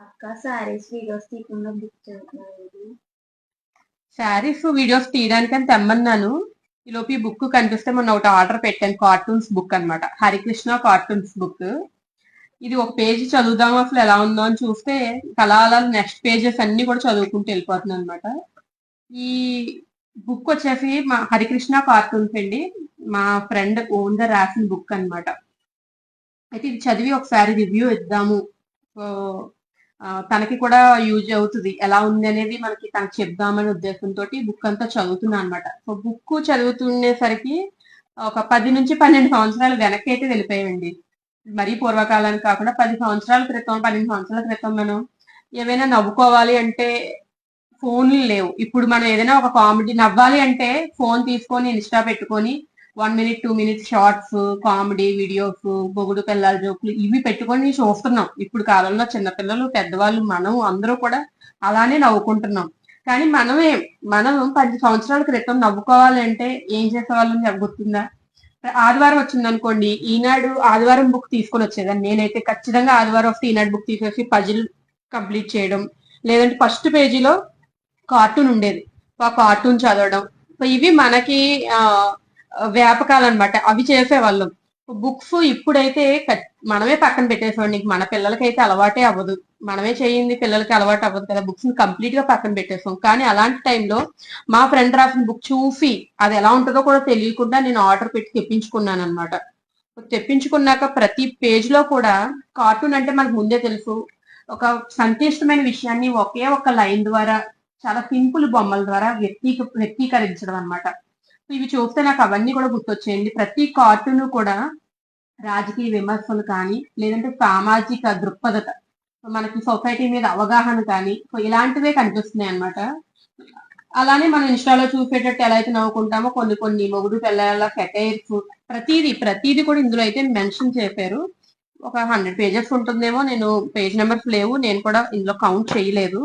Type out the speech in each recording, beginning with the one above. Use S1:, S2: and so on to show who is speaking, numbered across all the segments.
S1: అక్క శారీస్ వీడియోస్ తీయకుండా బుక్ చేస్తున్నారు.
S2: శారీస్ వీడియోస్ తీయడానికని తెమ్మన్నాను. ఈలోపు ఈ బుక్ కనిపిస్తే మొన్న ఒకటి ఆర్డర్ పెట్టాను. కార్టూన్స్ బుక్ అన్నమాట. Harikrishna cartoons book. ఇది ఒక పేజీ చదువుదాం అసలు ఎలా ఉందో అని చూస్తే అలా అలా నెక్స్ట్ పేజెస్ అన్ని కూడా చదువుకుంటూ వెళ్ళిపోతున్నాను అనమాట. ఈ బుక్ వచ్చేసి మా హరికృష్ణ కార్టూన్స్ అండి. మా ఫ్రెండ్ ఓన్ గా రాసిన బుక్ అన్నమాట. అయితే ఇది చదివి ఒకసారి రివ్యూ ఇద్దాము. సో తనకి కూడా యూజ్ అవుతుంది. ఎలా ఉంది అనేది మనకి తనకు చెప్దామనే ఉద్దేశంతో బుక్ అంతా చదువుతున్నా అనమాట. సో బుక్ చదువుతుండేసరికి ఒక 10 నుంచి 12 సంవత్సరాలు వెనక్కి అయితే వెళ్ళిపోయాయండి. మరీ పూర్వకాలానికి కాకుండా 10 సంవత్సరాల క్రితం, 12 సంవత్సరాల క్రితం మనం ఏవైనా నవ్వుకోవాలి అంటే ఫోన్లు లేవు. ఇప్పుడు మనం ఏదైనా ఒక కామెడీ నవ్వాలి అంటే ఫోన్ తీసుకొని ఇన్స్టా పెట్టుకొని 1 minute 2 minutes shorts, comedy videos, బొగుడు పిల్లల జోకులు ఇవి పెట్టుకొని చూస్తున్నాం. ఇప్పుడు కాలంలో చిన్నపిల్లలు, పెద్దవాళ్ళు, మనం అందరూ కూడా అలానే నవ్వుకుంటున్నాం. కానీ మనం 10 సంవత్సరాల క్రితం నవ్వుకోవాలి అంటే ఏం చేసేవాళ్ళని గుర్తుందా? ఆదివారం వచ్చింది అనుకోండి, ఈనాడు ఆదివారం బుక్ తీసుకొని వచ్చేదాన్ని. నేనైతే ఖచ్చితంగా ఆదివారం వస్తే ఈనాడు బుక్ తీసేసి పజిల్ కంప్లీట్ చేయడం, లేదంటే ఫస్ట్ పేజీలో కార్టూన్ ఉండేది. ఆ కార్టూన్ చదవడం. సో ఇవి మనకి ఆ వ్యాపకాలు అనమాట. అవి చేసేవాళ్ళం. బుక్స్ ఇప్పుడైతే మనమే పక్కన పెట్టేసాం. మన పిల్లలకైతే అలవాటే అవ్వదు. మనమే చేయింది పిల్లలకి అలవాటు అవ్వదు కదా. బుక్స్ ని కంప్లీట్ గా పక్కన పెట్టేసాం. కానీ అలాంటి టైంలో మా ఫ్రెండ్ రాసిన బుక్ చూసి అది ఎలా ఉంటుందో కూడా తెలియకుండా నేను ఆర్డర్ పెట్టి తెప్పించుకున్నాను అనమాట. తెప్పించుకున్నాక ప్రతి పేజ్ లో కూడా కార్టూన్ అంటే మనకు ముందే తెలుసు. ఒక సంక్లిష్టమైన విషయాన్ని ఒకే ఒక లైన్ ద్వారా చాలా సింపుల్ బొమ్మల ద్వారా వ్యక్తీకరించడం అనమాట. ఇవి చూస్తే నాకు అవన్నీ కూడా గుర్తొచ్చేయండి. ప్రతి కార్టూన్ కూడా రాజకీయ విమర్శలు కానీ, లేదంటే సామాజిక దృక్పథత, మనకి సొసైటీ మీద అవగాహన కానీ, సో ఇలాంటివే కనిపిస్తున్నాయి అనమాట. అలానే మనం ఇన్స్టాలో చూసేటట్టు ఎలా అయితే నవ్వుకుంటామో కొన్ని కొన్ని మొగుడు పిల్లల సెటైర్స్, ప్రతిదీ కూడా ఇందులో అయితే మెన్షన్ చేశారు. ఒక 100 పేజెస్ ఉంటుందేమో. నేను పేజ్ నెంబర్స్ లేవు, నేను కూడా ఇందులో కౌంట్ చేయలేదు.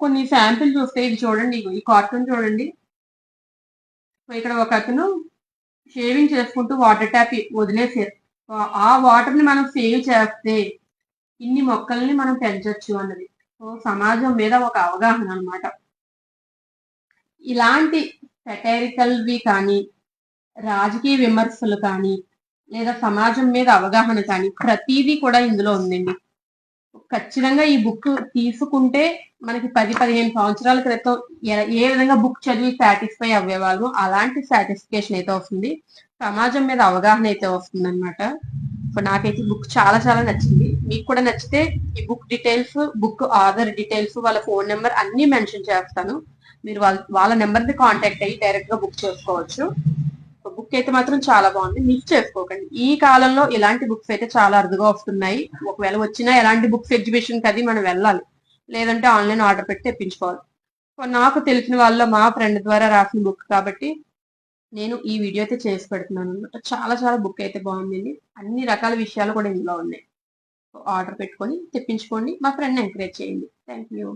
S2: కొన్ని శాంపిల్ చూస్తే ఇది చూడండి, ఈ కార్టూన్ చూడండి. ఇక్కడ ఒక అతను షేవింగ్ చేసుకుంటూ వాటర్ ట్యాప్ వదిలేసారు. ఆ వాటర్ ని మనం సేవ్ చేస్తే ఇన్ని మొక్కల్ని మనం పెంచొచ్చు అన్నది. సో సమాజం మీద ఒక అవగాహన అనమాట. ఇలాంటి సెటైరికల్వి కానీ, రాజకీయ విమర్శలు కానీ, లేదా సమాజం మీద అవగాహన కానీ ప్రతిదీ కూడా ఇందులో ఉందండి. ఖచ్చితంగా ఈ బుక్ తీసుకుంటే మనకి 10-15 సంవత్సరాల క్రితం ఏ విధంగా బుక్ చదివి సాటిస్ఫై అవ్వేవాళ్ళు అలాంటి సాటిస్ఫికేషన్ అయితే వస్తుంది. సమాజం మీద అవగాహన అయితే వస్తుంది అనమాట. సో నాకైతే బుక్ చాలా చాలా నచ్చింది. మీకు కూడా నచ్చితే ఈ book details, book author details, వాళ్ళ ఫోన్ నెంబర్ అన్ని మెన్షన్ చేస్తాను. మీరు వాళ్ళ నెంబర్ ని కాంటాక్ట్ అయ్యి డైరెక్ట్ గా బుక్ చేసుకోవచ్చు. బుక్ అయితే మాత్రం చాలా బాగుంది. మిస్ చేసుకోకండి. ఈ కాలంలో ఇలాంటి బుక్స్ అయితే చాలా అరుదుగా వస్తున్నాయి. ఒకవేళ వచ్చినా ఎలాంటి బుక్స్ ఎగ్జిబిషన్ అది మనం వెళ్ళాలి, లేదంటే ఆన్లైన్ ఆర్డర్ పెట్టి తెప్పించుకోవాలి. నాకు తెలిసిన వాళ్ళ మా ఫ్రెండ్ ద్వారా రాసిన బుక్ కాబట్టి నేను ఈ వీడియో అయితే చేసి పెడుతున్నాను అనమాట. చాలా చాలా బుక్ అయితే బాగుంది. అన్ని రకాల విషయాలు కూడా ఇందులో ఉన్నాయి. ఆర్డర్ పెట్టుకొని తెప్పించుకోండి. మా ఫ్రెండ్ ఎంకరేజ్ చేయండి. Thank you.